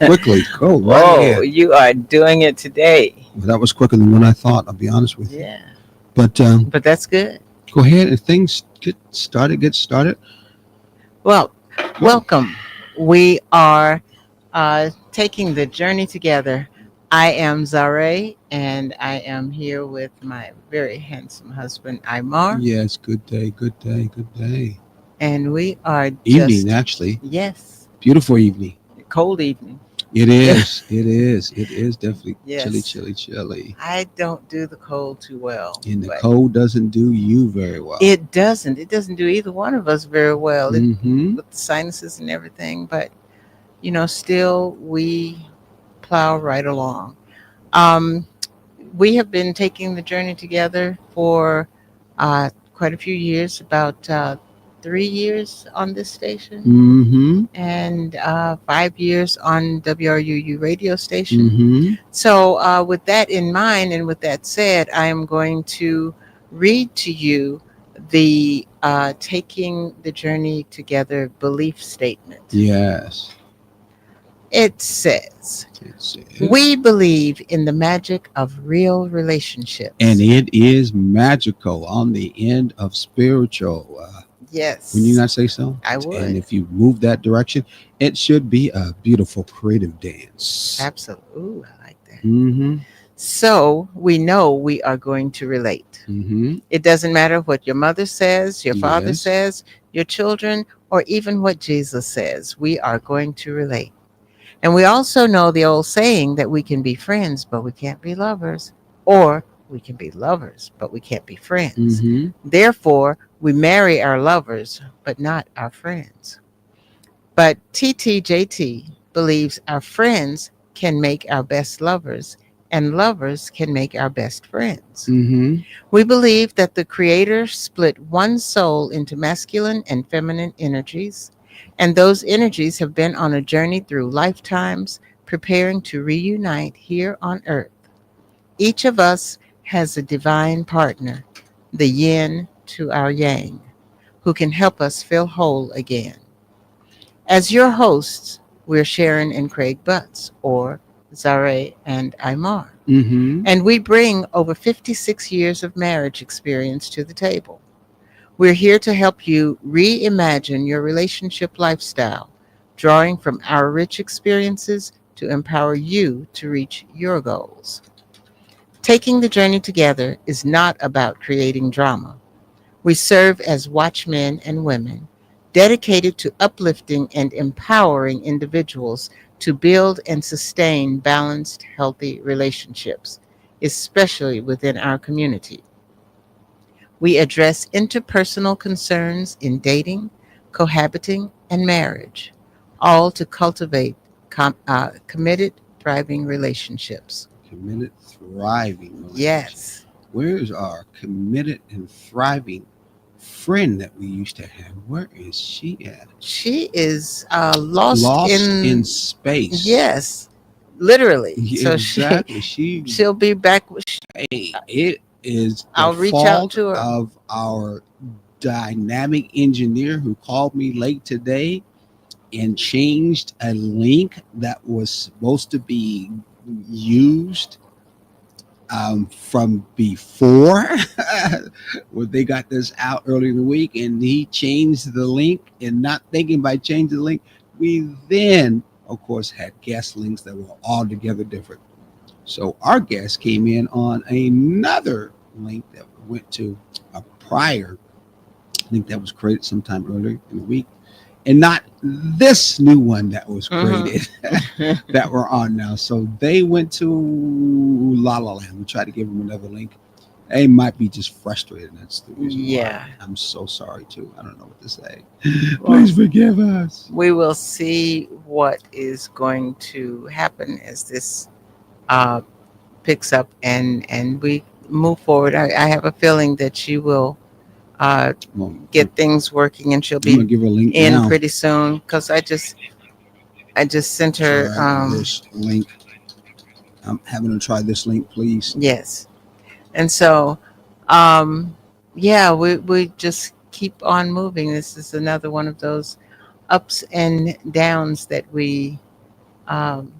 Quickly, go right Whoa, ahead. you are doing it today. Well, that was quicker than what I thought. I'll be honest with you. Yeah, But but that's good. go ahead and things get started. Get started. Well, Go. welcome. We are taking the journey together. I am Zare, and I am here with my very handsome husband, Imar, Yes. Good day. Good day. Good day. and we are Evening, just, actually. yes, Beautiful evening. cold evening. It Yeah, is. It is. It is definitely chilly, yes. chilly, chilly. I don't do the cold too well, And the but cold doesn't do you very well. it doesn't. It doesn't do either one of us very well. It Mm-hmm. with the sinuses and everything, but still we plow right along. Um, we have been taking the journey together for quite a few years, about 3 years on this station, Mm-hmm. and 5 years on WRUU radio station. Mm-hmm. So, with that in mind, and with that said, I am going to read to you the Taking the Journey Together belief statement. Yes. It says, It's it. we believe in the magic of real And relationships. it is magical on the end of spiritual. When you Yes, not say so? I And would. if you move that direction, it should be a beautiful creative dance. Absolutely. Ooh, I like that. Mm-hmm. So we know we are going to relate. Mm-hmm. It doesn't matter what your mother says, your father Yes. says, your children, or even what Jesus says. We are going to relate. And we also know the old saying that we can be friends, but we can't be lovers, or we can be lovers, but we can't be friends. Mm-hmm. Therefore, we marry our lovers, but not our friends. But TTJT believes our friends can make our best lovers, and lovers can make our best friends. Mm-hmm. We believe that the Creator split one soul into masculine and feminine energies, and those energies have been on a journey through lifetimes, preparing to reunite here on earth. Each of us has a divine partner, the yin to our yang, who can help us feel whole again. As your hosts, we're Sharon and Craig Butts, or Zare and Imar, Mm-hmm. and we bring over 56 years of marriage experience to the table. We're here to help you reimagine your relationship lifestyle, drawing from our rich experiences to empower you to reach your goals. Taking the journey together is not about creating drama. We serve as watchmen and women dedicated to uplifting and empowering individuals to build and sustain balanced, healthy relationships, especially within our community. We address interpersonal concerns in dating, cohabiting, and marriage, all to cultivate committed, thriving relationships. Committed, thriving relationship. Yes, Where is our committed and thriving friend that we used to have? Where is she at? she is lost Lost in in, space. yes, literally. So Exactly. She. she'll be back. Hey, it is the I'll reach out fault to her. of our dynamic engineer who called me late today and changed a link that was supposed to be used from before when they got this out early in the week, and he changed the link, and not thinking by changing the link, we then of course had guest links that were altogether different. So our guest came in on another link that went to a prior link that was created sometime earlier in the week, and not this new one that was Mhm. created that we're on now. So they went to La La Land. We tried to give them another link. They might be just frustrated. That's the reason why. Yeah. I'm so sorry too. I don't know what to say. Well, Please forgive us. we will see what is going to happen as this uh, picks up and we move forward. I have a feeling that she will uh, Well, get things working and she'll I'm gonna be give her a link in now. pretty soon because I just sent her. Try this link. I'm having her try this link, please. Yes, and so um, yeah, we just keep on moving. This is another one of those ups and downs that we um,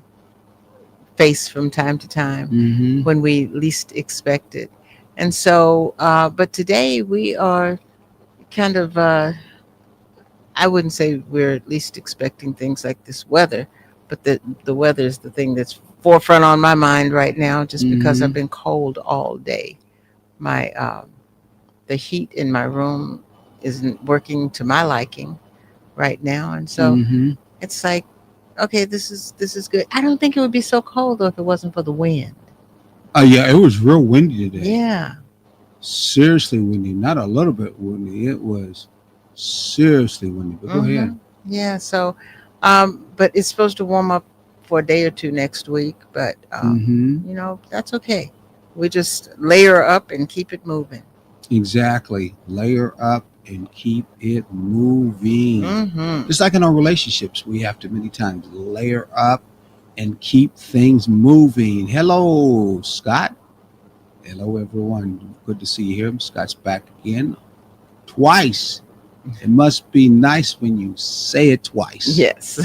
face from time to time Mm-hmm. when we least expect it. And so, but today we are kind of, I wouldn't say we're at least expecting things like this weather, but the weather is the thing that's forefront on my mind right now, just because I've Mm-hmm. been cold all day. My the heat in my room isn't working to my liking right now, and so Mm-hmm. it's like, okay, this is good. I don't think it would be so cold though if it wasn't for the wind. Oh yeah, it was real windy today. Yeah. Seriously windy, not a little bit windy. It was seriously windy. But go ahead. Yeah. So, but it's supposed to warm up for a day or two next week. But Mm-hmm. that's okay. We just layer up and keep it moving. Exactly. Layer up and keep it moving. Mm-hmm. Just like in our relationships, we have to many times layer up and keep things moving. Hello, Scott. Hello, everyone. Good to see you here. Scott's back again twice. It must be nice when you say it twice. Yes.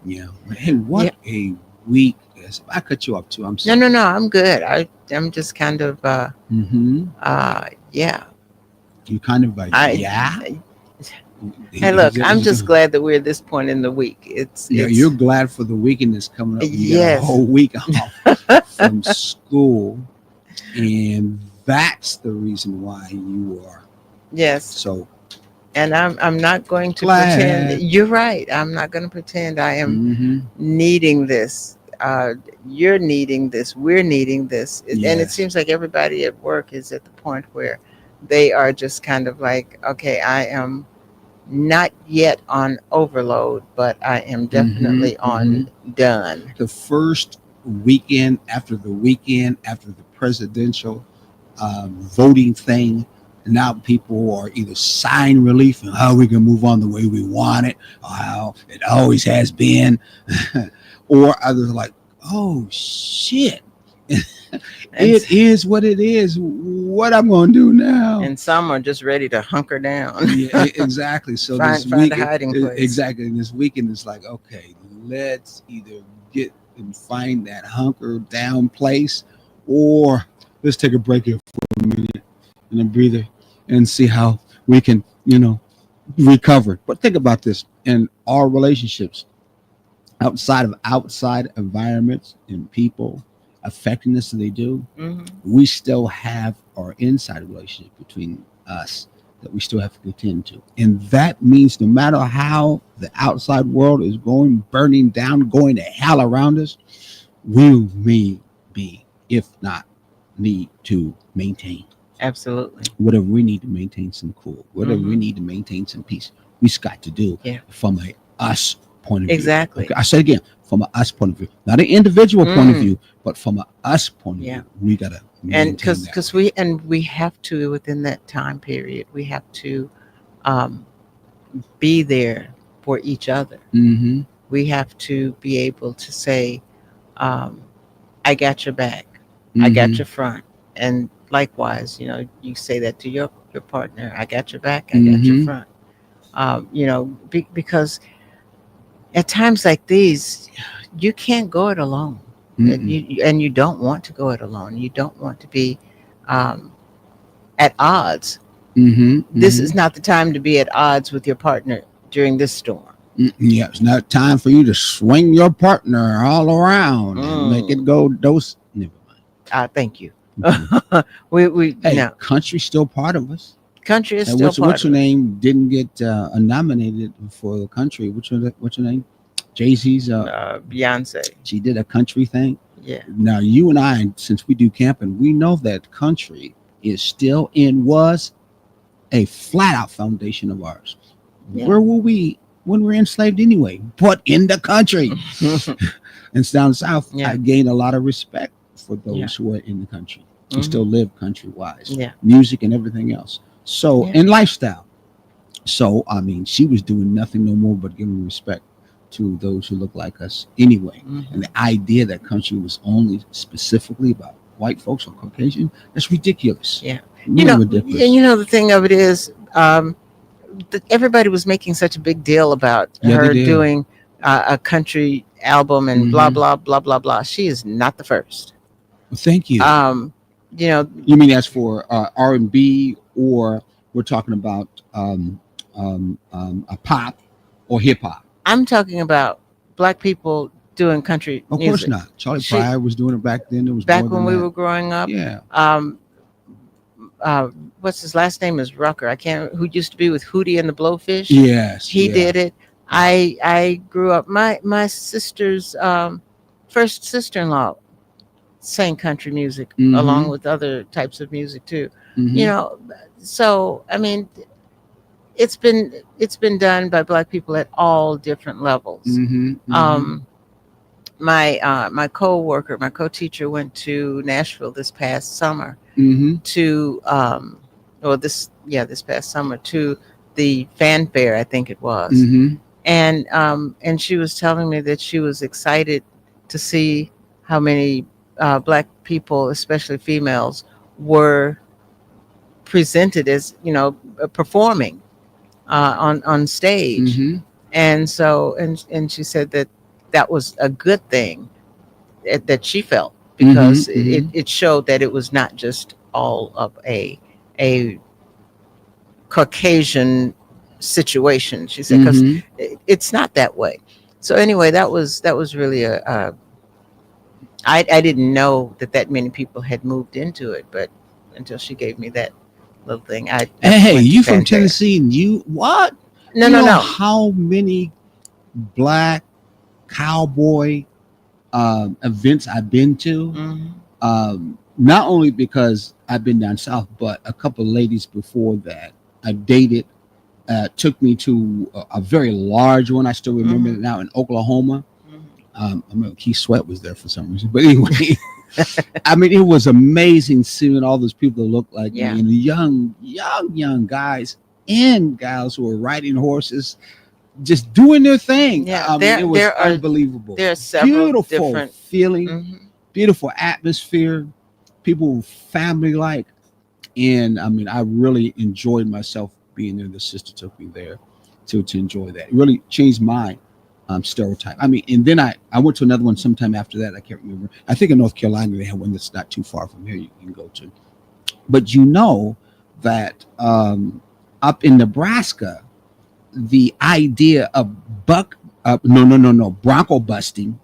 Yeah. Hey, what a week is. I cut you off too. I'm No, sorry. no, no. I'm good. I'm just kind of Mm-hmm. yeah. You kind of like, I yeah. Hey, look, I'm just glad that we're at this point in the week. Yeah, It's you're glad for the weekend that's coming up. You got Yes. a whole week off from school, and that's the reason why you are yes. so And I'm not going to glad. pretend. You're right. I'm not going to pretend I am Mhm. needing this. You're needing this. We're needing this. And it Yes. seems like everybody at work is at the point where they are just kind of like, okay, I am not yet on overload, but I am definitely on done. The first weekend after the presidential voting thing, now people are either sign relief and how we can move on the way we want it, or how it always has been, or others are like, oh shit, And, it is what it is. What I'm going to do now? and some are just ready to hunker down. Yeah, exactly. So this Find week, a hiding place. exactly. And this weekend is like, okay, let's either get and find that hunker down place, or let's take a break here for a minute and a breather and see how we can, recover. But think about this in our relationships, outside environments and people affecting us, they do. Mhm. We still have our inside relationship between us that we still have to contend to. And that means no matter how the outside world is going, burning down, going to hell around us, we may be, if not, need to maintain Absolutely. whatever we need to maintain some cool, whatever we Mhm. need to maintain some peace. We just got to do from a us point of view. Exactly. Okay, I said again, from a us point of view, not an individual point of Mm. view, but from a us point of Yeah. view. We gotta And maintain that because way. we have to, within that time period, we have to um, be there for each other. Mm-hmm. We have to be able to say, um, I got your back, I got your front. And likewise, you say that to your partner, I got your back, I got your Mhm. front. Because at times like these, you can't go it alone. And you don't want to go it alone. You don't want to be um, at odds. This is not the time to be at odds with your partner during this storm. Yeah, it's not time for you to swing your partner all around and make it go dose. Never mind. Thank you. Mhm. we Hey, no, country's still part of us. country is And still what's part your of it. name? Didn't get nominated for the country. What's your name? Jay-Z's. Beyonce. She did a country thing. Yeah. Now you and I, since we do camping, we know that country is still and was a flat out foundation of ours. Yeah. Where were we when we were enslaved anyway? But in the country. And down south, Yeah. I gained a lot of respect for those Yeah. who are in the country who Mhm. still live country wise, Yeah. music and everything else. So, Yeah. and lifestyle. So, I mean, she was doing nothing no more but giving respect to those who look like us anyway. Mhm. And the idea that country was only specifically about white folks or Caucasian, that's ridiculous. Yeah. Really ridiculous. The thing of it is, everybody was making such a big deal about Yeah, they her did. doing a country album and blah Mhm. blah blah blah blah. She is not the first. Well, thank you. You know, You mean as for R&B, or we're talking about a pop or hip hop? I'm talking about black people doing country Of course music. not. Charlie She Pryor was doing it back then. It was more back than when we that. were growing up. Yeah. Um, what's his last name is Rucker. I can't. Who used to be with Hootie and the Blowfish? Yes. He yeah. did it. I grew up. My sister's first sister-in-law sang country music Mhm. along with other types of music too. Mhm. You know, so I mean, it's been done by black people at all different levels. Mhm. Mhm. My co-worker, my co-teacher went to Nashville this past summer Mhm. to this past summer to the fanfare, I think it was. Mhm. And she was telling me that she was excited to see how many black people, especially females, were presented as performing on stage. Mhm. And so and she said that that was a good thing that she felt, because Mhm. it showed that it was not just all of a Caucasian situation. She said, because Mhm. it's not that way. So anyway, that was really I didn't know that many people had moved into it, but until she gave me that little thing, I Hey, went to you from fanfare. Tennessee? And you what? No, You no, know no. how many black cowboy events I've been to? Mhm. Not only because I've been down south, but a couple of ladies before that I dated took me to a very large one. I still remember Mhm. it now in Oklahoma. Mhm. I remember Keith Sweat was there for some reason, but anyway, I mean, it was amazing seeing all those people that looked like Yeah. me, and the young guys and gals who were riding horses, just doing their thing. Yeah, I mean, it was there are unbelievable. several Beautiful different. feeling, Mhm. beautiful atmosphere, people family like, and I mean, I really enjoyed myself being there. The sister took me there to enjoy that. It really changed my stereotype. I mean, and then I went to another one sometime after that. I can't remember. I think in North Carolina they have one that's not too far from here. You can go to, but you know that up in Nebraska, the idea of bronco busting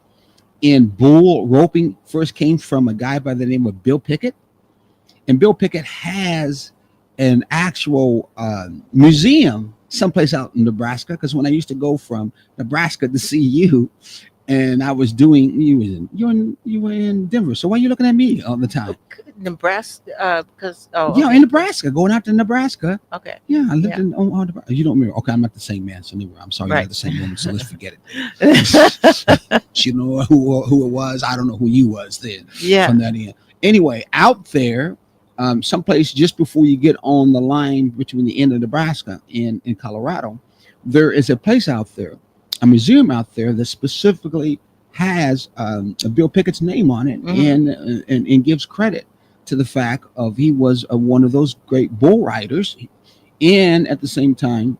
and bull roping first came from a guy by the name of Bill Pickett. And Bill Pickett has an actual museum someplace out in Nebraska. Because when I used to go from Nebraska to see you, and I was doing, you were in Denver. So why are you looking at me all the time? Nebraska, because Yeah, in Nebraska, going out to Nebraska. Okay. Yeah, I lived Yeah. in Nebraska. You don't remember? Okay, I'm not the same man. So anyway, I'm sorry, you're Right. not the same woman. So let's forget it. She don't know who it was. I don't know who you was then. Yeah. From that end. Anyway, out there, someplace just before you get on the line between the end of Nebraska and in Colorado, there is a place out there, a museum out there that specifically has Bill Pickett's name on it, Mhm. and gives credit to the fact of he was one of those great bull riders, and at the same time,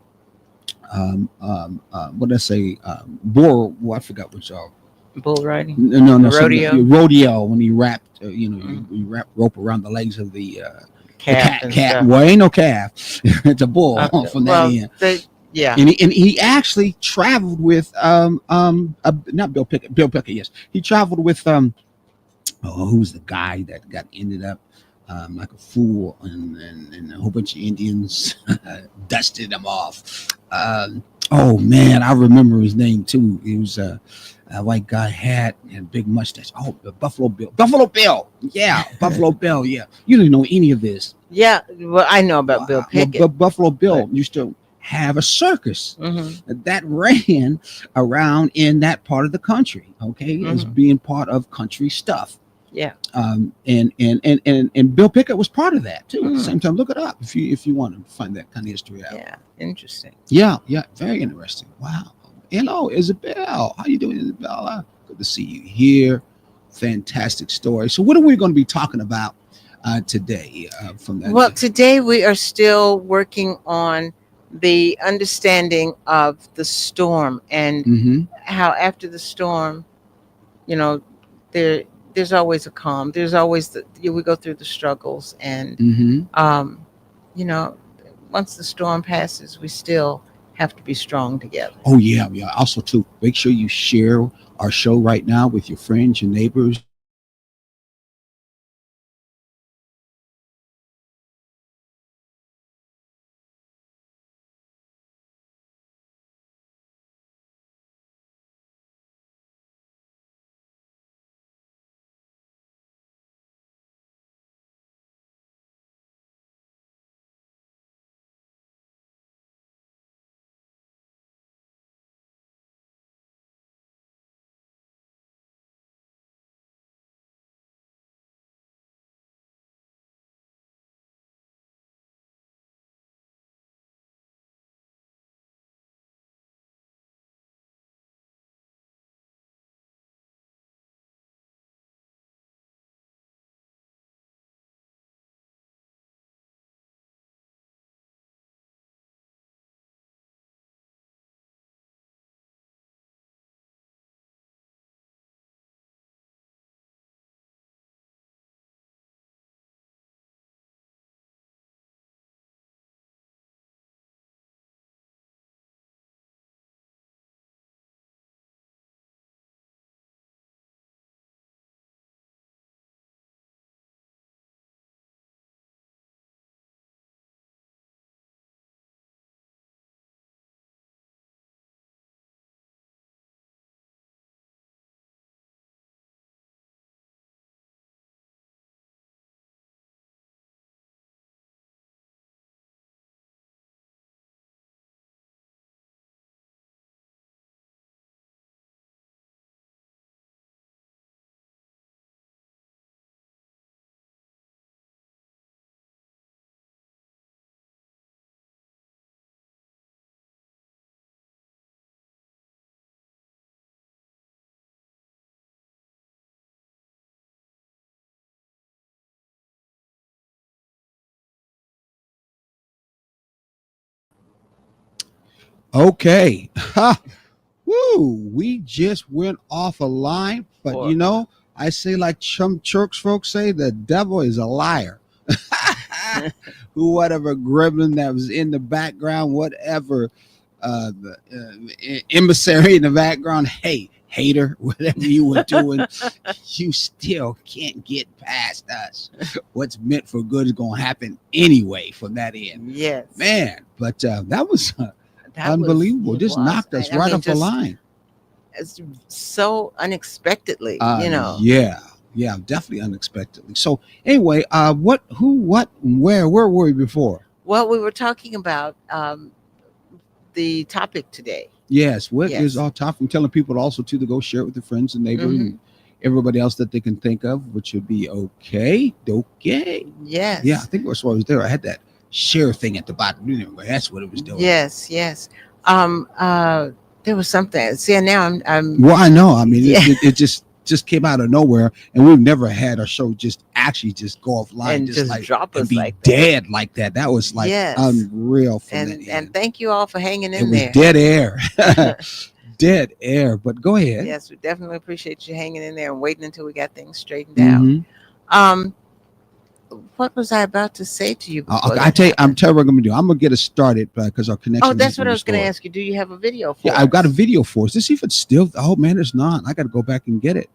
what did I say? Bull. Well, I forgot which. Bull riding. No, Rodeo. rodeo. When he wrapped, Mhm. you wrap rope around the legs of the Calf and cat. stuff. Well, ain't no calf. It's a bull from that Well, end. yeah. And he actually traveled with not Bill Pickett. Bill Pickett, yes, he traveled with who's the guy that got ended up like a fool, and a whole bunch of Indians dusted him off. Oh man, I remember his name too. He was a white guy, hat and big mustache. Oh, Buffalo Bill. Buffalo Bill. Yeah, Buffalo Bill. Yeah, you didn't know any of this. Yeah. Well, I know about Bill Pickett. But Buffalo Bill used to have a circus that ran around in that part of the country. Okay, as being part of country stuff. Yeah. And Bill Pickett was part of that too. At the same time, look it up if you want to find that kind of history out. Yeah. Interesting. Yeah, very interesting. Wow. Hello, Isabel. How you doing, Isabella? Good to see you here. Fantastic story. So, what are we going to be talking about today? From that. Well, today we are still working on the understanding of the storm, and Mm-hmm. how after the storm, you know, there there's always a calm. There's always we go through the struggles, and Mm-hmm. um, you know, once the storm passes, we still have to be strong together. Oh yeah, yeah. Also too, make sure you share our show right now with your friends, your neighbors, your family, because okay. Ha! Woo! We just went off a line, but For you know, I say like some church folks say, the devil is a liar. Who, whatever gremlin that was in the background, whatever the emissary in the background, hey, hater, whatever you were doing, you still can't get past us. What's meant for good is gonna happen anyway from that end, yes, man. But that was that was unbelievable. it Just was. knocked us I right mean, off the just line. it's so unexpectedly, you know. Yeah, yeah, definitely unexpectedly. So anyway, what, who, what, where were we before? Well, we were talking about the topic today. Yes, what is Yes. our topic? I'm telling people also too to go share it with their friends and neighbors Hmm. and everybody else that they can think of, which would be okay. Okay. Yes. Yeah, I think that's what I was there. I had that share thing at the bottom. Anyway, that's what it was doing. Yes. Yes. Um. There was something. See, now I'm. Well, I know. I mean, Yeah. it just came out of nowhere, and we've never had a show just actually just go offline, And just just like drop and us be like that. dead like that. That was like Yes. unreal from that And end. thank you all for hanging It in was there. dead air, dead air. But go ahead. Yes, we definitely appreciate you hanging in there and waiting until we got things straightened out. Mhm. Um. What was I about to say to you before I that tell you, I'm happened? telling you what I'm gonna do. I'm gonna get us started because our connection. Oh, that's has what been I was going to restored. ask you. Do you have a video for Yeah, I've got a us? video for us. Let's see if it's still. Oh man, it's not. I got to go back and get it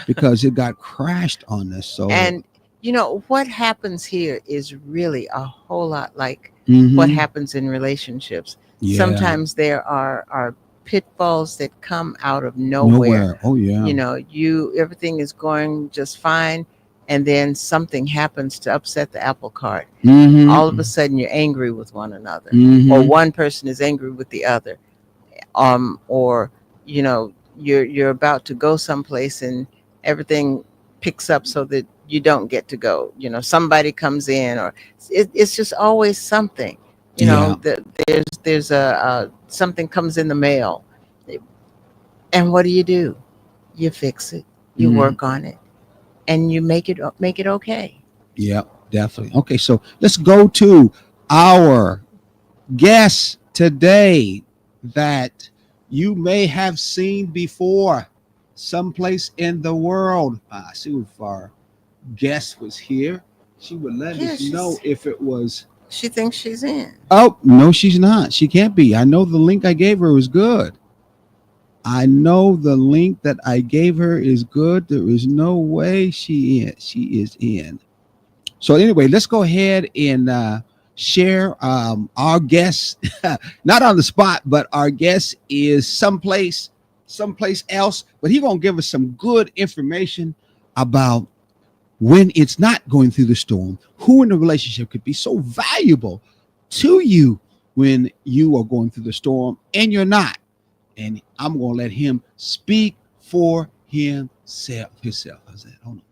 because it got crashed on us. So And you know what happens here is really a whole lot like mhm. what happens in relationships. Yeah. Sometimes there are pitfalls that come out of nowhere. Oh yeah. You know, everything is going just fine, and then something happens to upset the apple cart. Mhm. All of a sudden, you're angry with one another, Mhm. or one person is angry with the other, or you know, you're about to go someplace and everything picks up so that you don't get to go. You know, somebody comes in, or it's just always something. You Yeah. know, there's a something comes in the mail, and what do? You fix it, you Mhm. work on it, and you make it okay. Yeah, definitely. Okay, so let's go to our guest today that you may have seen before someplace in the world. I see if our guest was here. She would let Yeah, us know if it was. she thinks she's in. Oh, no, she's not. She can't be. I know the link I gave her was good. I know the link that I gave her is good. There is no way she is. She is in. So anyway, let's go ahead and share our guest. Not on the spot, but our guest is someplace else. But he's gonna give us some good information about when it's not going through the storm. Who in the relationship could be so valuable to you when you are going through the storm and you're not. And I'm gonna let him speak for himself. How's that? Hold on.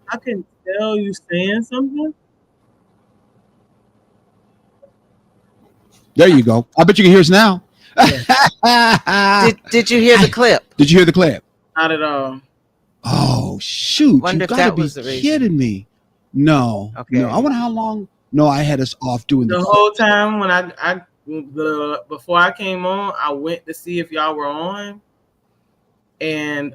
I can tell you saying something. There you go. I bet you can hear us now. Did you hear the clip? Did you hear the clip? Not at all. Oh shoot! Wonder You if gotta that be was the reason. kidding me. No, Okay. no. I wonder how long. No, I had us off doing The the whole time when before I came on, I went to see if y'all were on, and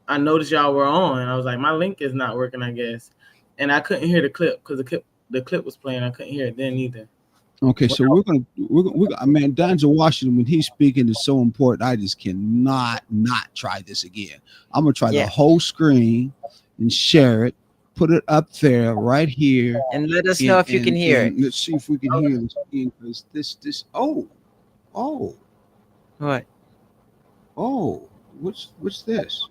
I noticed y'all were on. I was like, my link is not working, I guess, and I couldn't hear the clip because the clip was playing. I couldn't hear it then either. Okay, so we're gonna man, Denzel Washington, when he's speaking, is so important. I just cannot not try this again. I'm gonna try Yeah. the whole screen and share it, put it up there right here. And let us know if you can hear it. Let's see if we can hear this again, because this oh What? what's this?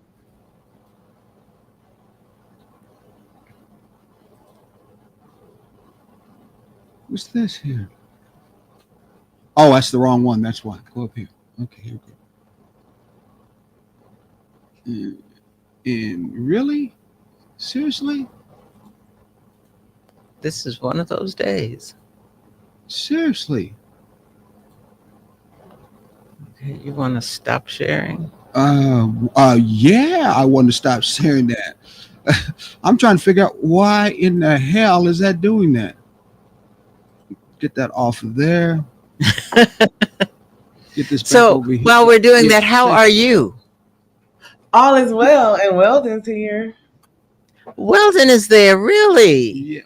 What's this here? Oh, that's the wrong one. That's why. Go up here. Okay, here we go. And really? Seriously? This is one of those days. Seriously? Okay, you want to stop sharing? Yeah, I want to stop sharing that. I'm trying to figure out why in the hell is that doing that. Get that off of there. Get this back So over here. while we're doing that, how are you? All is well, and Weldon's here. Weldon is there, really? Yeah,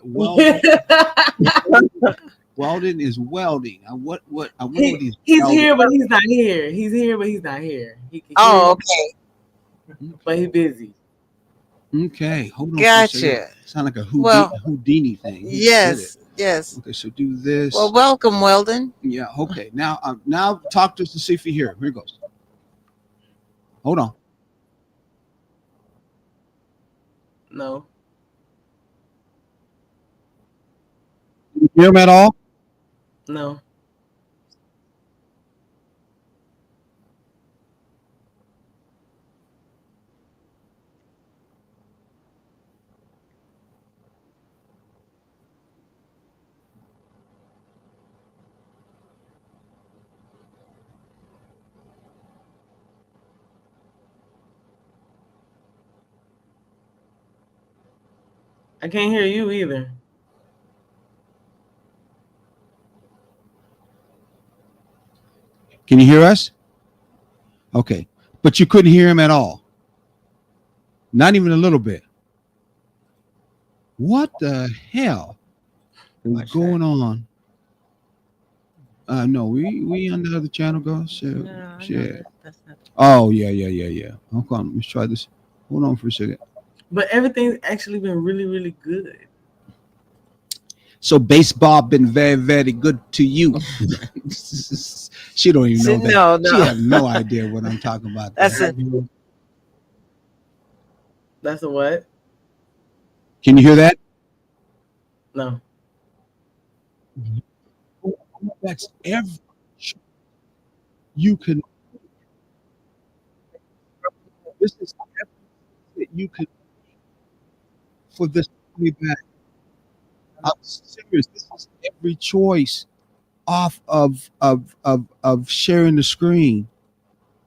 Weldon is welding. I wonder what he's He's welding. here, but he's not here. He's here, but he's not here. He can Oh, hear, okay. but he's busy. Okay, hold on. For a second. Gotcha. Sound like a Well, Houdini thing. He did Yes, it. yes. Okay, so do this. Well, welcome, Weldon. Yeah. Okay. Now talk to us to see if you hear him. Here it goes. Hold on. No, You hear him at all? no. I can't hear you either. Can you hear us? Okay, but you couldn't hear him at all. Not even a little bit. What the hell is Watch going on? No, we on the other channel, girl. Share. That's not. Oh yeah. Hold on, let's try this. Hold on for a second. But everything's actually been really, really good. So baseball been very, very good to you. She don't even know that. No. She have no idea what I'm talking about. That's it. That's a what? Can you hear that? No. That's every you can. This is everything that you can for this money back. I'm serious. This is every choice off of sharing the screen.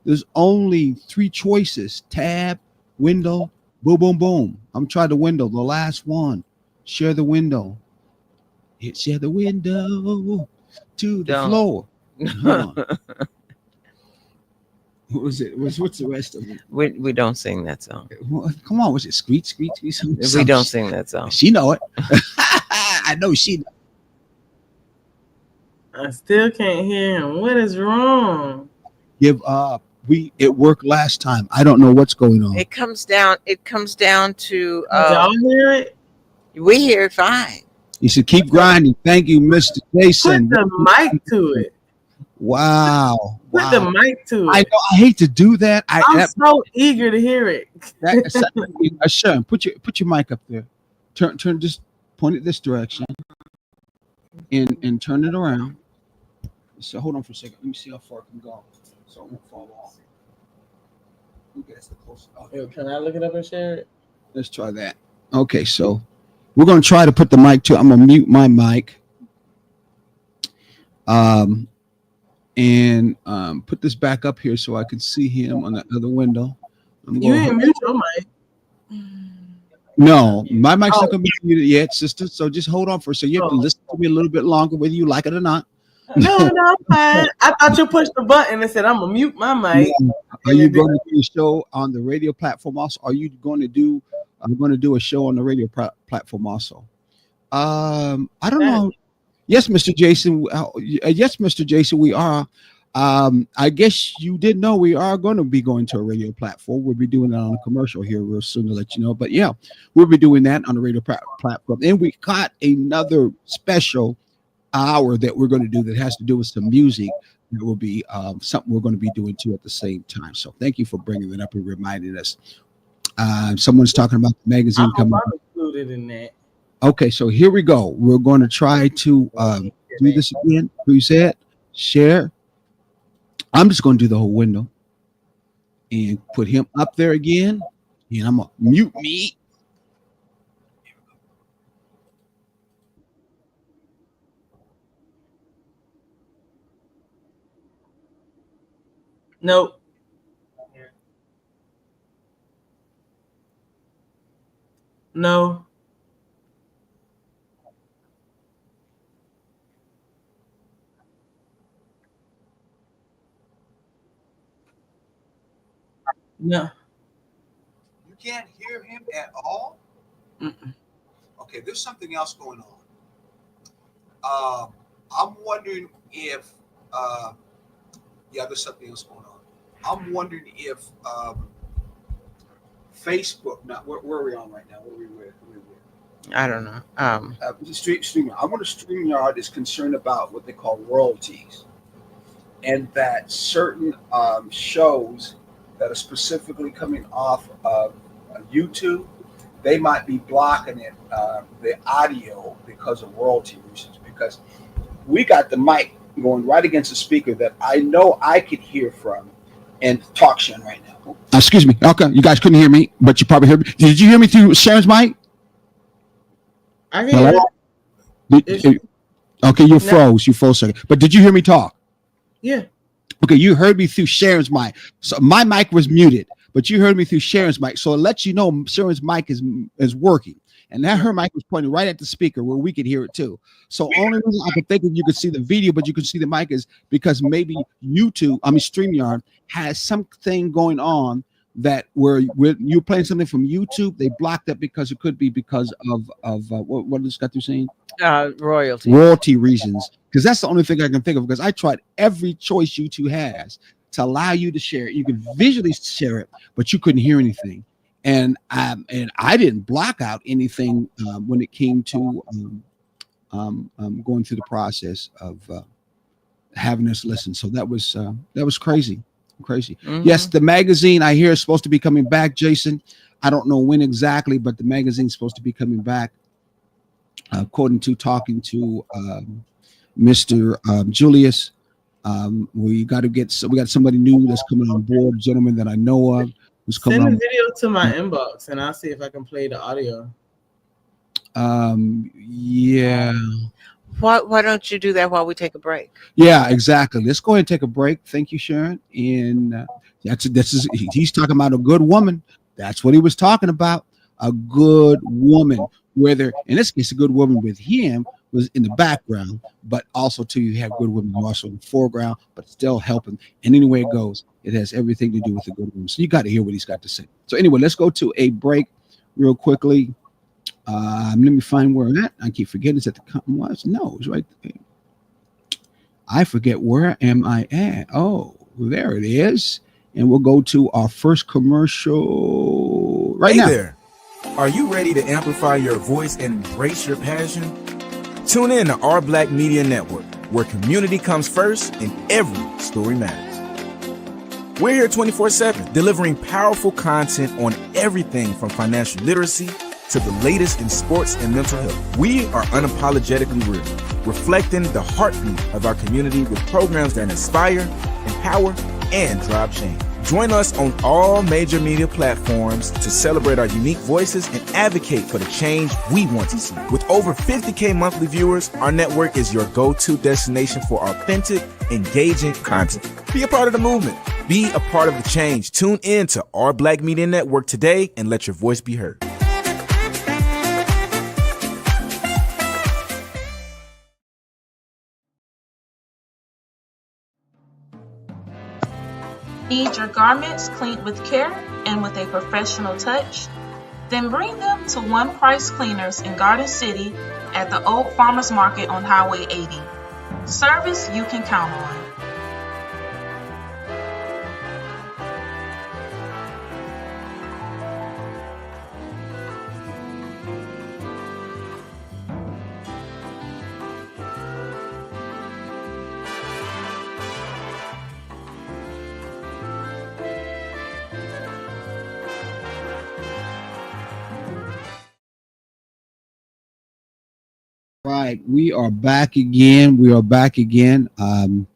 There's only 3 choices: tab, window, boom, boom, boom. I'm trying the window, the last one. Share the window. Share the window to the Don't. floor. Hold on. What was it? What's the rest of it? We don't sing that song. Come on, was it screech, screech, screech? We don't sing that song. She know it. I know she know. I still can't hear him. What is wrong? Give up. It worked last time. I don't know what's going on. It comes down to Y'all hear it? we hear it fine. You should keep grinding. Thank you, Mr. Jason. Put the mic to it. Wow. Put the mic to it. I know. I hate to do that. I'm so eager to hear it. Sharon, put your mic up there. Turn. Just point it this direction. and turn it around. So hold on for a second. Let me see how far I can go, so it won't fall off. Okay, that's the closest. Yo, can I look it up and share it? Let's try that. Okay, so we're gonna try to put the mic to. I'm gonna mute my mic. And put this back up here so I can see him on the other window. You ain't mute your mic. No, my mic's not gonna be muted yet, sister. So just hold on for a second. You have to listen to me a little bit longer, whether you like it or not. No, fine. I thought you pushed the button and said, I'm gonna mute my mic. Yeah. Are you going to do a show on the radio platform also? Are you going to do? I'm going to do a show on the radio platform also. I don't know. Yes, Mr. Jason. Yes, Mr. Jason. We are. I guess you did know we are going to be going to a radio platform. We'll be doing that on a commercial here real soon to let you know. But yeah, we'll be doing that on the radio platform. And we got another special hour that we're going to do that has to do with some music. It will be something we're going to be doing too at the same time. So thank you for bringing it up and reminding us. Someone's talking about the magazine coming. I'm included in that. Okay, so here we go. We're going to try to do this again. Reset, share. I'm just going to do the whole window and put him up there again. And I'm going to mute me. Nope. No. No. You can't hear him at all? Mm-mm. Okay, there's something else going on. I'm wondering if, there's something else going on. I'm wondering if Facebook, where are we on right now? Where are we with? I don't know. StreamYard. I wonder if StreamYard is concerned about what they call royalties, and that certain shows that are specifically coming off of YouTube, they might be blocking it, the audio, because of royalty reasons. Because we got the mic going right against the speaker that I know I could hear from and talk Sharon right now. Excuse me. Okay, you guys couldn't hear me, but you probably heard me. Did you hear me through Sharon's mic? I can hear it. Okay, you froze. You froze a second. But did you hear me talk? Yeah. Okay, you heard me through Sharon's mic. So my mic was muted, but you heard me through Sharon's mic. So it lets you know Sharon's mic is working. And that her mic was pointing right at the speaker where we could hear it too. So only reason I could think of you could see the video, but you could see the mic is because maybe StreamYard has something going on that where you're playing something from YouTube, they blocked that because it could be because of what this got through saying? Royalty reasons. Because that's the only thing I can think of. Because I tried every choice YouTube has to allow you to share it. You can visually share it, but you couldn't hear anything. And I didn't block out anything when it came to going through the process of having us listen. So that was crazy. Mm-hmm. Yes, the magazine I hear is supposed to be coming back, Jason. I don't know when exactly, but the magazine's supposed to be coming back. According to talking to Mr. Julius, we got somebody new that's coming on board, a gentleman that I know of who's coming. Send the video to my inbox and I'll see if I can play the audio. Yeah. Why don't you do that while we take a break? Yeah, exactly. Let's go ahead and take a break. Thank you, Sharon. And he's talking about a good woman. That's what he was talking about. A good woman. Whether in this case, a good woman with him was in the background, but also too, you have good women who are also in the foreground, but still helping. And anyway it goes, it has everything to do with a good woman. So you got to hear what he's got to say. So anyway, let's go to a break real quickly. Let me find where I'm at. I keep forgetting it's at the was. No, it's right there. I forget where am I at. Oh, there it is. And we'll go to our first commercial right now. Hey there. Are you ready to amplify your voice and embrace your passion? Tune in to Our Black Media Network, where community comes first and every story matters. We're here 24/7, delivering powerful content on everything from financial literacy to the latest in sports and mental health. We are unapologetically real, reflecting the heartbeat of our community with programs that inspire, empower, and drive change. Join us on all major media platforms to celebrate our unique voices and advocate for the change we want to see. With over 50K monthly viewers, our network is your go-to destination for authentic, engaging content. Be a part of the movement. Be a part of the change. Tune in to Our Black Media Network today and let your voice be heard. Need your garments cleaned with care and with a professional touch? Then bring them to One Price Cleaners in Garden City at the Old Farmers Market on Highway 80. Service you can count on. Right, we are back again. I'm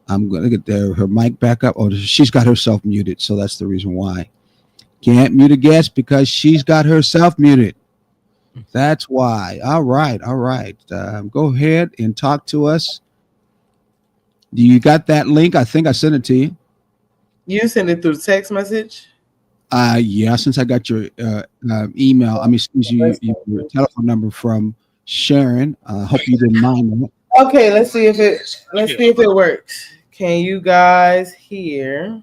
gonna get her mic back up. Oh, she's got herself muted, so that's the reason why. Can't mute a guest because she's got herself muted. That's why. All right. Go ahead and talk to us. Do you got that link? I think I sent it to you. You send it through text message? Yeah, since I got your email, your telephone number from Sharon. Hope you didn't mind that. Okay, let's see if it works. Can you guys hear?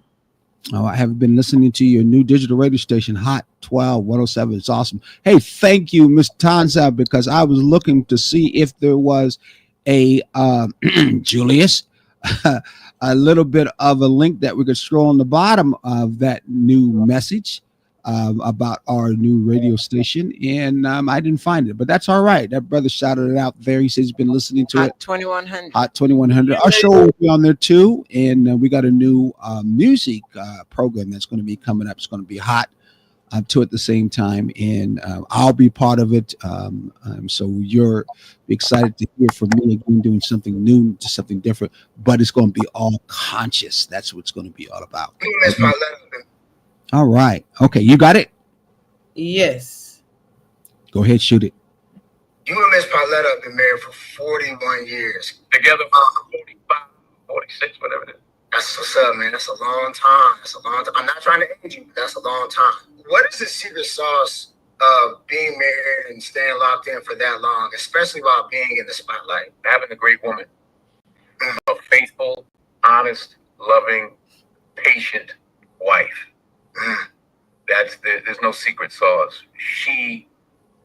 Oh, I have been listening to your new digital radio station, Hot 12-107. It's awesome. Hey, thank you, Ms. Tanza, because I was looking to see if there was a Julius, a little bit of a link that we could scroll on the bottom of that new message about our new radio station, and I didn't find it, but that's all right. That brother shouted it out there. He says he's been listening to Hot it. 2100. Hot 2100. Our show will be on there too, and we got a new music program that's going to be coming up. It's going to be hot too at the same time, and I'll be part of it. So you're excited to hear from me again, doing something new, to something different, but it's going to be all conscious. That's what it's going to be all about. All right. Okay, you got it? Yes. Go ahead, shoot it. You and Miss Pauletta have been married for 41 years. Together for 45, 46, whatever it is. That's what's up, man. That's a long time. I'm not trying to age you, but that's a long time. What is the secret sauce of being married and staying locked in for that long, especially while being in the spotlight? Having a great woman. A faithful, honest, loving, patient wife. There's no secret sauce. She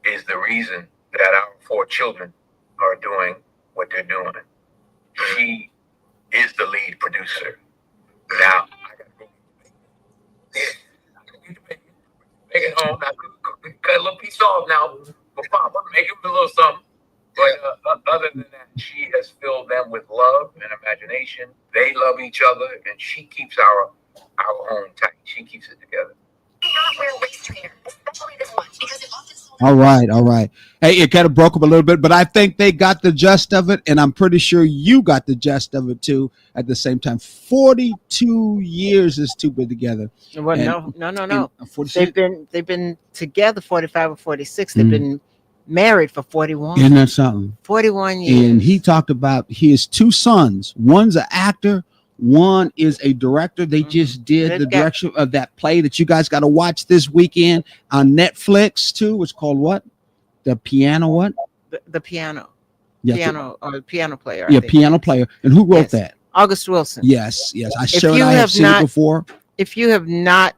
is the reason that our 4 children are doing what they're doing. She is the lead producer. Now I gotta go. Take it home. Now, cut a little piece off now. But Pop, make him a little something. But other than that, she has filled them with love and imagination. They love each other, and she keeps our home tight. She keeps it together. Do not wear waist trainer, especially this much, because it often sold All right. Hey, it kind of broke up a little bit, but I think they got the gist of it, and I'm pretty sure you got the gist of it too at the same time. 42 years is too big together. Well, no. 46? They've been together 45 or 46. They've been married for 41. Isn't that something? 41 years. And he talked about his 2 sons. One's an actor. One is a director. They just did the direction of that play that you guys got to watch this weekend on Netflix too. It's called what? The piano what? The piano. Yeah, Piano player. Yeah, piano player. And who wrote that? August Wilson. Yes. I have seen it before. If you have not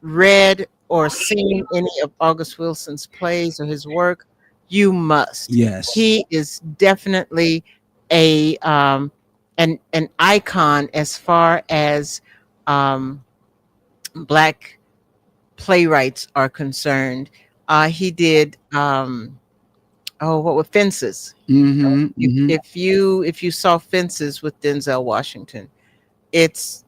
read or seen any of August Wilson's plays or his work, you must. Yes. He is definitely an icon as far as Black playwrights are concerned. He did what were Fences? If you saw Fences with Denzel Washington, he's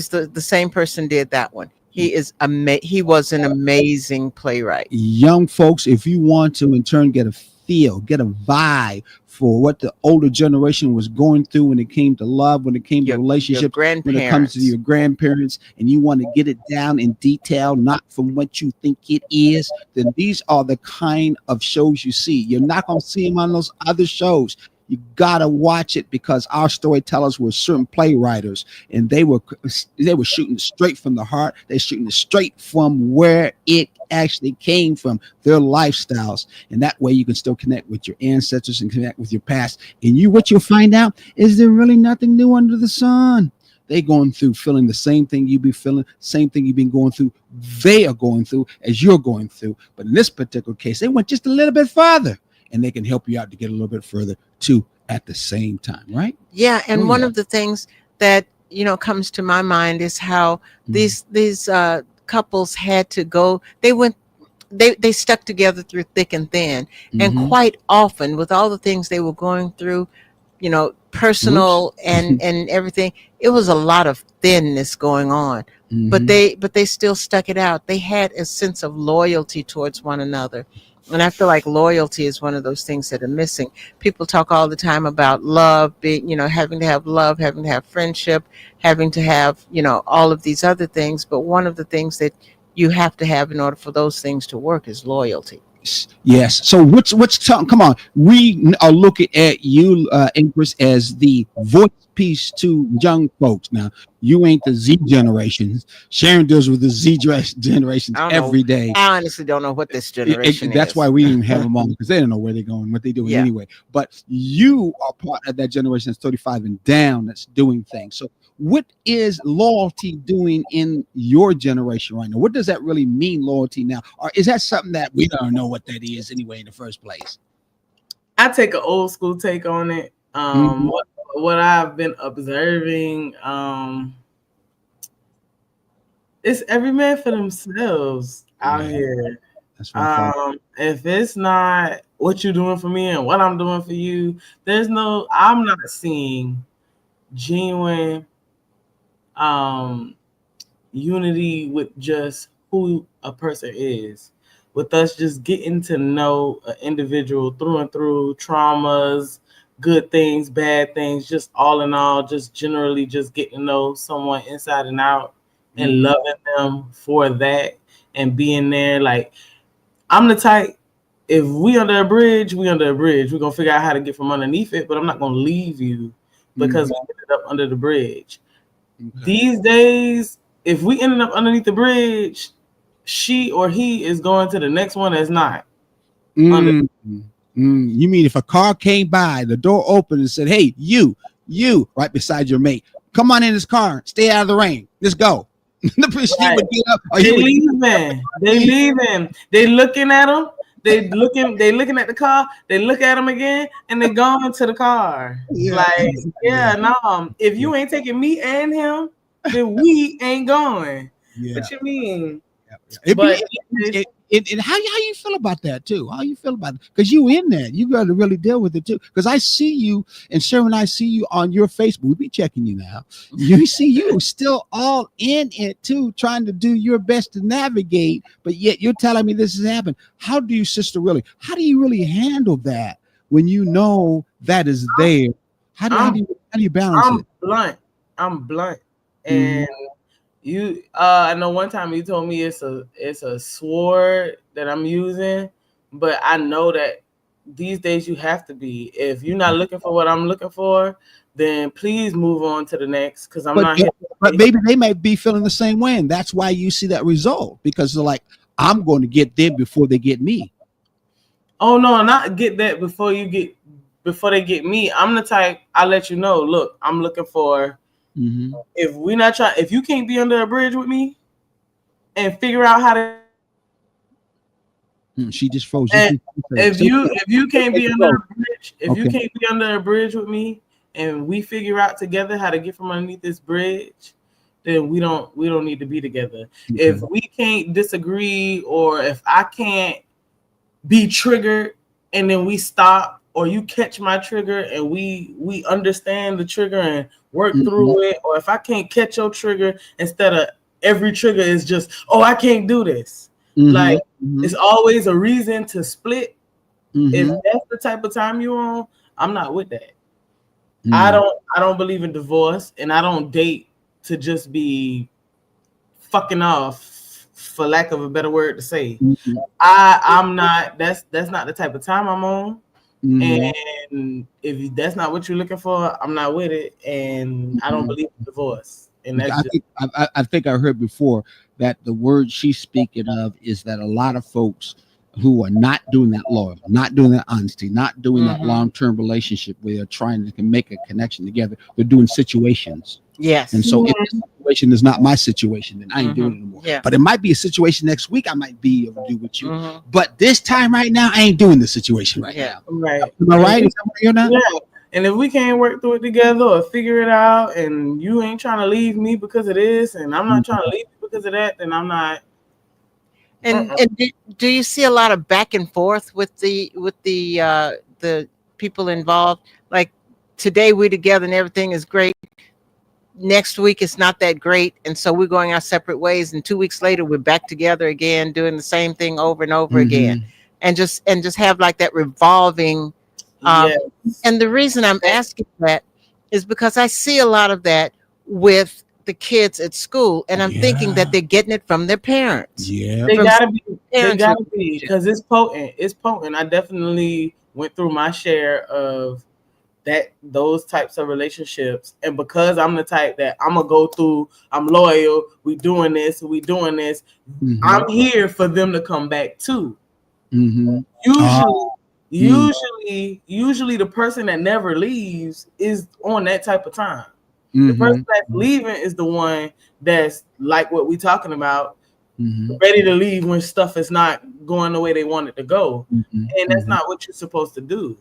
the same person did that one. He was an amazing playwright. Young folks, if you want to in turn get a feel, get a vibe for what the older generation was going through when it came to love, when it came to Your relationships, when it comes to grandparents. your grandparents, and you want to get it down in detail, not from what you think it is, then these are the kind of shows you see. You're not going to see them on those other shows. You gotta watch it because our storytellers were certain playwriters, and they were shooting straight from the heart. They're shooting it straight from where it actually came from, their lifestyles, and that way you can still connect with your ancestors and connect with your past. And what you'll find out is there really nothing new under the sun. They going through feeling the same thing you be feeling, same thing you've been going through. They are going through as you're going through, but in this particular case, they went just a little bit farther. And they can help you out to get a little bit further too at the same time, right? Yeah, and Oh, one yeah. of the things that comes to my mind is how these couples had to go. They stuck together through thick and thin, and Mhm. quite often with all the things they were going through, personal and everything, it was a lot of thinness going on. But Mhm. they still stuck it out. They had a sense of loyalty towards one another. And I feel like loyalty is one of those things that are missing. People talk all the time about love, being, having to have love, having to have friendship, having to have, all of these other things. But one of the things that you have to have in order for those things to work is loyalty. Yes. So come on. We are looking at you, Empress, as the voice piece to young folks. Now, you ain't the Z generation. Sharon deals with the Z generations I don't know. every day. I honestly don't know what this generation That's is. why we didn't have them on, because they don't know where they're going, what they're doing Yeah. anyway. But you are part of that generation that's 35 and down that's doing things. So what is loyalty doing in your generation right now? What does that really mean, loyalty now? Or is that something that we don't know what that is anyway in the first place? I take an old school take on it. Mhm. What I've been observing, it's every man for themselves out Yeah. here. That's what I thought. If it's not what you're doing for me and what I'm doing for you, I'm not seeing genuine unity with just who a person is. With us just getting to know an individual through and through, traumas, good things, bad things, just all in all, just generally just getting to know someone inside and out and Mhm. loving them for that and being there. Like, I'm the type, if we under a bridge, we under a bridge. We're going to figure out how to get from underneath it, but I'm not going to leave you because we ended up under the bridge. Okay. These days, if we ended up underneath the bridge, she or he is going to the next one that's not. You mean if a car came by, the door opened and said, "Hey, you right beside your mate, come on in this car, stay out of the rain, let's go." The person Right. would get up. Or They he would, leaving. They leaving. They looking at them. They looking at the car. They look at them again, and they going to the car. Yeah. Like, Yeah. no. If you ain't taking me and him, then we ain't going. yeah. What you mean? It'd But be- and how you feel about that too? How you feel about it? Because you in that, you got to really deal with it too. Because I see you, and Sharon and I see you on your Facebook. We be checking you now. You see you still all in it too, trying to do your best to navigate. But yet you're telling me this has happened. How do you, sister, really? How do you really handle that when you know that is there? How do you balance it? I'm blunt, and I know one time you told me it's a sword that I'm using, but I know that these days you have to be. If you're not looking for what I'm looking for, then please move on to the next, because I'm not here. But maybe they might be feeling the same way, and that's why you see that result, because they're like, I'm going to get them before they get me. Oh no, not get that before they get me. I'm the type, I let you know, look, I'm looking for. If you can't be under a bridge with me and figure out how to, she just froze. if you can't be under a bridge, you can't be under a bridge with me, and we figure out together how to get from underneath this bridge, then we don't need to be together. Okay. If we can't disagree, or if I can't be triggered and then we stop, or you catch my trigger and we understand the trigger and work through it, or if I can't catch your trigger instead of every trigger is just, oh, I can't do this. Mhm, Like mhm, it's always a reason to split. If mhm, that's the type of time you're on, I'm not with that. mhm. I don't believe in divorce, and I don't date to just be fucking off, for lack of a better word to say. Mhm, I'm not. That's not the type of time I'm on. mhm. And if that's not what you're looking for, I'm not with it. And I don't believe in divorce. And that's I just think I think I heard before that the word she's speaking of is that a lot of folks who are not doing that loyal, not doing that honesty, not doing that Mhm. long-term relationship where they're trying to make a connection together, they're doing situations. Yes. And so if this situation is not my situation, then I ain't doing it anymore. Yeah. But it might be a situation next week I might be able to do with you. Mhm. But this time right now, I ain't doing the situation right Yeah. right. now. Am I right? Is that what you're not? Yeah. And if we can't work through it together or figure it out, and you ain't trying to leave me because of this, and I'm not trying to leave you because of that, then I'm not. And do you see a lot of back and forth with the people involved? Like today we're together and everything is great. Next week it's not that great, and so we're going our separate ways. And 2 weeks later we're back together again, doing the same thing over and over again, and just have like that revolving. Yeah. And the reason I'm asking that is because I see a lot of that with the kids at school, and I'm thinking that they're getting it from their parents. Yeah. They From gotta be. They parents gotta with be, because it's potent. It's potent. I definitely went through my share of those types of relationships, and because I'm the type that I'm gonna go through, I'm loyal. We doing this. Mhm. I'm here for them to come back too. Mhm. Usually the person that never leaves is on that type of time. The person that's leaving is the one that's like what we talking about, Mhm. ready to leave when stuff is not going the way they want it to go. Mhm. And that's not what you're supposed to do.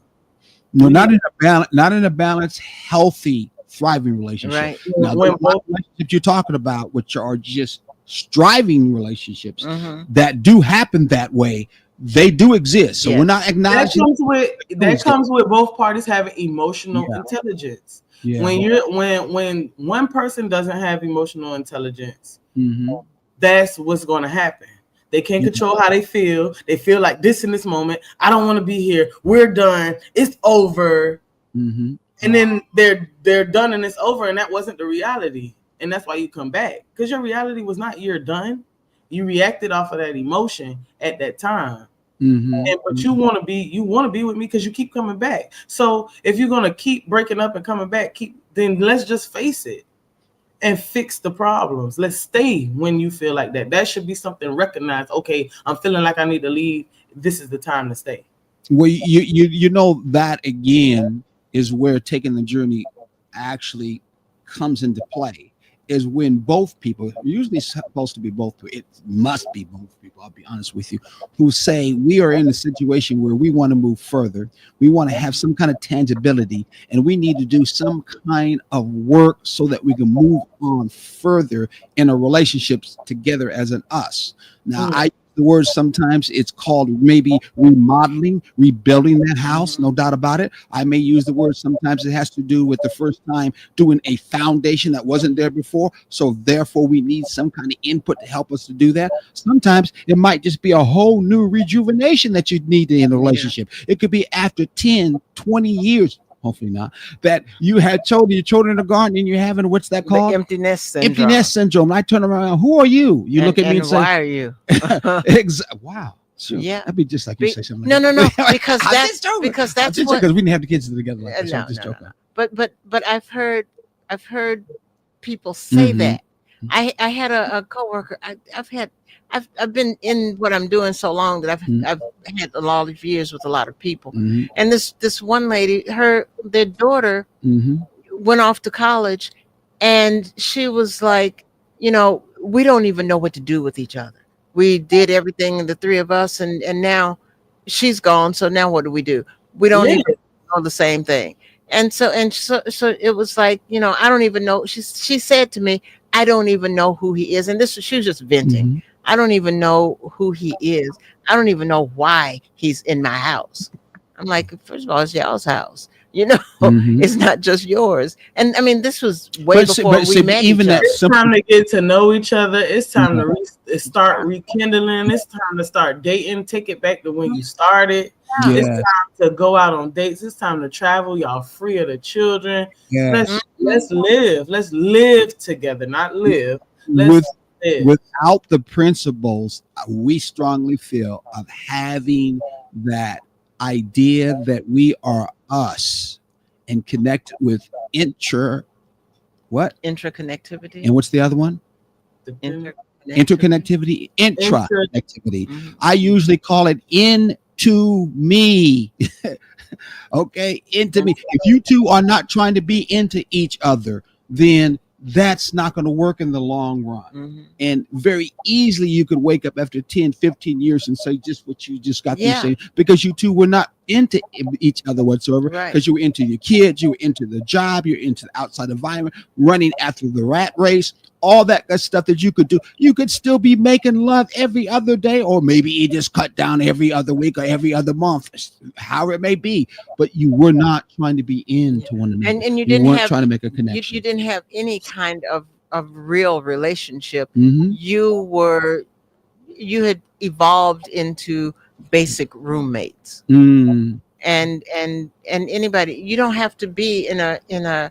No, not in a balanced, healthy, thriving relationship. Right. Now, When the both- relationships you're talking about, which are just striving relationships Mhm. that do happen that way, they do exist. So Yes. we're not that acknowledging. comes with both parties having emotional Yeah. intelligence. Yeah. When one person doesn't have emotional intelligence, Mhm. that's what's going to happen. They can't Yeah. control how they feel. They feel like this in this moment. I don't want to be here. We're done. It's over. Mhm. And then they're done and it's over, and that wasn't the reality. And that's why you come back, because your reality was not you're done. You reacted off of that emotion at that time. Mhm. But you want to be with me because you keep coming back. So if you're gonna keep breaking up and coming back, then let's just face it and fix the problems. Let's stay when you feel like that. That should be something recognized. Okay, I'm feeling like I need to leave. This is the time to stay. Well, you know that again is where taking the journey actually comes into play. Is when both people, usually supposed to be both, it must be both people, I'll be honest with you, who say we are in a situation where we want to move further, we want to have some kind of tangibility, and we need to do some kind of work so that we can move on further in a relationships together as an us. Now, I use the word sometimes, it's called maybe remodeling, rebuilding that house, no doubt about it. I may use the word sometimes it has to do with the first time doing a foundation that wasn't there before. So therefore we need some kind of input to help us to do that. Sometimes it might just be a whole new rejuvenation that you need in a relationship. It could be after 10, 20 years, hopefully not, that you had children, your children in the garden, and you're having, what's that called? The empty nest syndrome. Empty nest syndrome. And I turn around, who are you? You look at me and say, why are you? wow. Sure. Yeah. That'd be just like you say something. No, like no, that. because I'm that's just joking. because I'm that's just what. because we didn't have the kids together like that. So No, I'm just joking. But I've heard people say Mhm. that. I had a coworker. I've been in what I'm doing so long that I've had a lot of years with a lot of people. Mhm. And this one lady, their daughter Mhm. went off to college, and she was like, we don't even know what to do with each other. We did everything, the three of us, and now she's gone. So now what do? We don't even know the same thing. And so it was like, I don't even know. She said to me, I don't even know who he is. And she was just venting. Mhm. I don't even know who he is. I don't even know why he's in my house. I'm like, first of all, it's y'all's house. You know, Mhm. it's not just yours. And I mean, this was way before we met even each that other. It's simple. time to get to know each other. It's time Mhm. to start rekindling. It's time to start dating. Take it back to when you started. It's Yeah, time to go out on dates. It's time to travel. Y'all free of the children. yeah. Let's live. Let's live together, not live. Let's With live. without the principles, we strongly feel of having that idea that we are us and connect with what Interconnectivity. and what's the other one? Interconnectivity, intra-connectivity. Mhm. I usually call it into me. Okay, into me. If you two are not trying to be into each other, then that's not going to work in the long run. Mhm. And very easily you could wake up after 10, 15 years and say just what you just got Yeah. through saying, because you two were not into each other whatsoever, Right. because you were into your kids, you were into the job, you're into the outside environment, running after the rat race, all that good stuff that you could do. You could still be making love every other day, or maybe you just cut down every other week or every other month, however it may be. But you were not trying to be into one another. And you You didn't weren't have trying to make a you connection. didn't have any kind of real relationship. Mhm. You had evolved into basic roommates. Mm. And anybody, you don't have to be in a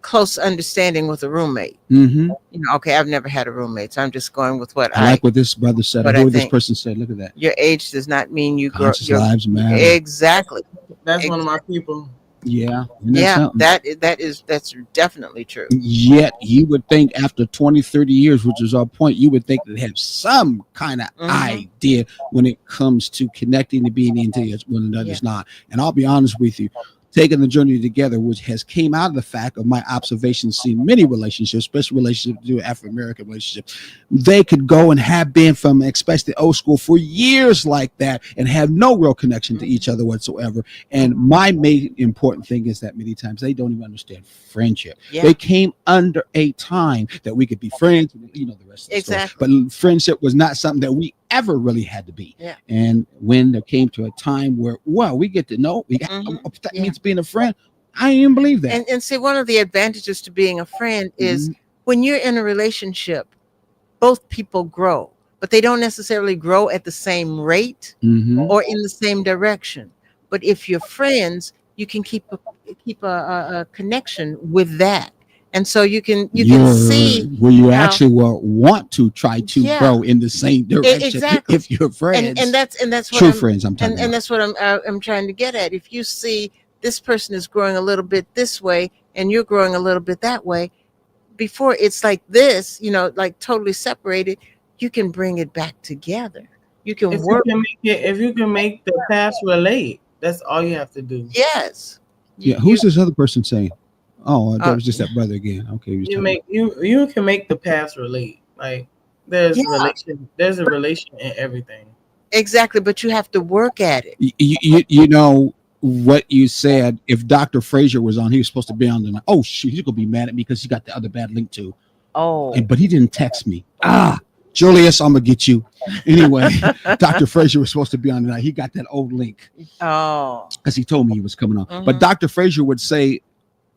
close understanding with a roommate. Mhm. You know, okay, I've never had a roommate, so I'm just going with what I like what this brother said. I what heard I what this think. person said. Look at that. Your age does not mean you grow. Conscious lives matter. Exactly. That's one of my people. Yeah. Isn't that Yeah, something? that's definitely true. Yet you would think after 20, 30 years, which is our point, you would think they have some kind of Mhm. idea when it comes to connecting to being into one another's not. And I'll be honest with you, taking the journey together, which has came out of the fact of my observations, seeing many relationships, especially relationships to African-American relationships, they could go and have been from especially old school for years like that and have no real connection to each other whatsoever. And my main important thing is that many times they don't even understand friendship. Yeah. They came under a time that we could be friends, you know, the rest of the Exactly. story. But friendship was not something that we ever really had to be. Yeah. And when there came to a time where, well, we get to know, that Yeah. means being a friend. I didn't even believe that. And see, one of the advantages to being a friend is Mhm. when you're in a relationship, both people grow, but they don't necessarily grow at the same rate Mhm. or in the same direction. But if you're friends, you can keep a connection with that, and so you can see where you how- actually will want to try to Yeah. grow in the same direction. exactly. If you're friends, and that's what true I'm, friends. I'm talking and about. that's what I'm trying to get at. If you see this person is growing a little bit this way and you're growing a little bit that way, before it's like this, you know, like totally separated, you can bring it back together. You can If work. you can make the past relate, that's all you have to do. Yes. Yeah, who's this other person saying? Oh, that was just that brother again. Okay, he was talking You can make the past relate. Like there's Yeah. there's a relation in everything. Exactly, but you have to work at it. you know what you said. If Dr. Frazier was on, he was supposed to be on tonight. Oh shoot, he's gonna be mad at me because he got the other bad link too. Oh, But he didn't text me. Julius, I'm gonna get you. Anyway, Dr. Frazier was supposed to be on tonight. He got that old link oh, because he told me he was coming on. Mhm. But Dr. Frazier would say,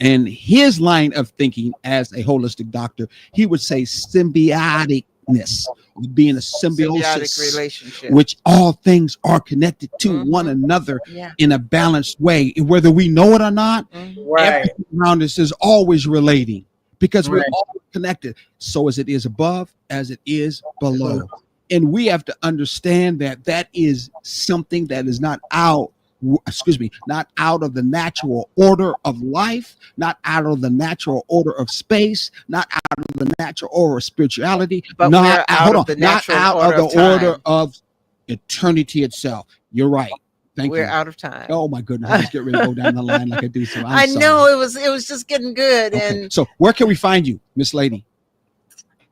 in his line of thinking as a holistic doctor, he would say symbioticness, being a symbiotic symbiosis, relationship. which all things are connected to Mhm. one another Yeah. in a balanced way, whether we know it or not. Mhm. Right. Everything around us is always relating because we're Right. all connected. So as it is above, as it is below. And we have to understand that that is something that is not out of the natural order of life, not out of the natural order of space, not out of the natural order of spirituality, But not we're out of the natural not out order of of the order time. of eternity itself. You're right. Thank We're you. out of time. Oh my goodness, I just get ready to go down the line like I do. So I I'm sorry. know it was just getting good. Okay. And So where can we find you, Miss Lady?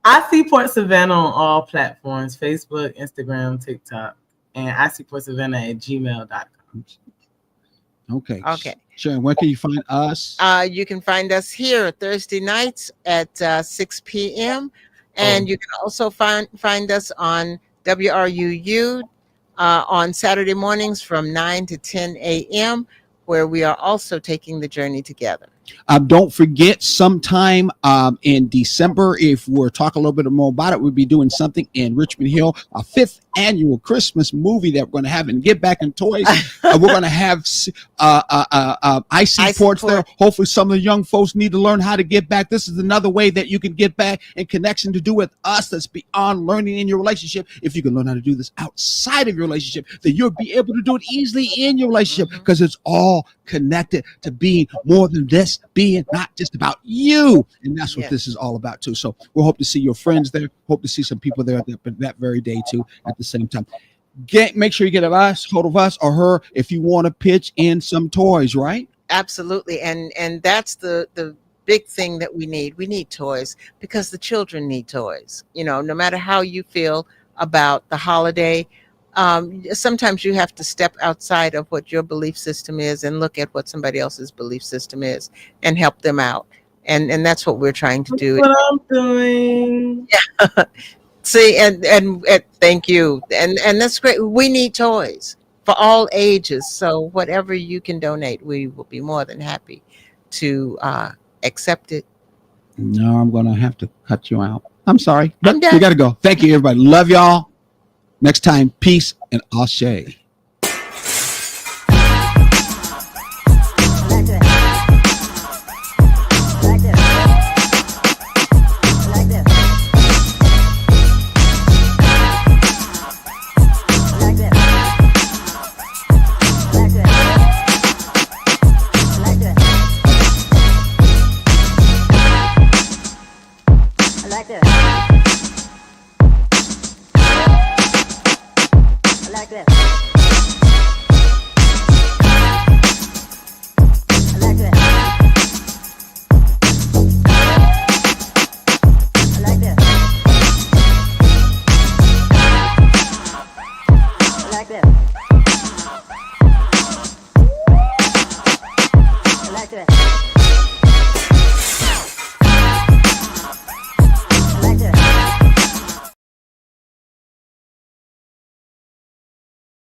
I see Port Savannah on all platforms: Facebook, Instagram, TikTok, and I see Port Savannah at gmail.com. Okay. Okay. Sharon, where can you find us? you can find us here Thursday nights at 6 p.m. And you can also find us on WRUU on Saturday mornings from 9 to 10 a.m. where we are also taking the journey together. Don't forget, sometime in December, if we're talking a little bit more about it, we'll be doing something in Richmond Hill, a 5th annual Christmas movie that we're going to have and Get Back in Toys. We're going to have icy ports there. Hopefully some of the young folks need to learn how to get back. This is another way that you can get back in connection to do with us that's beyond learning in your relationship. If you can learn how to do this outside of your relationship, then you'll be able to do it easily in your relationship, because it's all connected to being more than this, being not just about you. And that's what this is all about too. So we'll hope to see your friends there. Hope to see some people there that very day too at the same time. Make sure you get hold of us or her if you want to pitch in some toys, right? Absolutely. And that's the big thing that we need. We need toys because the children need toys. You know, no matter how you feel about the holiday, sometimes you have to step outside of what your belief system is and look at what somebody else's belief system is and help them out. And that's what we're trying to do. That's what I'm doing. Yeah. See, and thank you. And that's great. We need toys for all ages. So whatever you can donate, we will be more than happy to accept it. No, I'm going to have to cut you out. I'm sorry. I'm done. We got to go. Thank you, everybody. Love y'all. Next time, peace and ashe. Like this.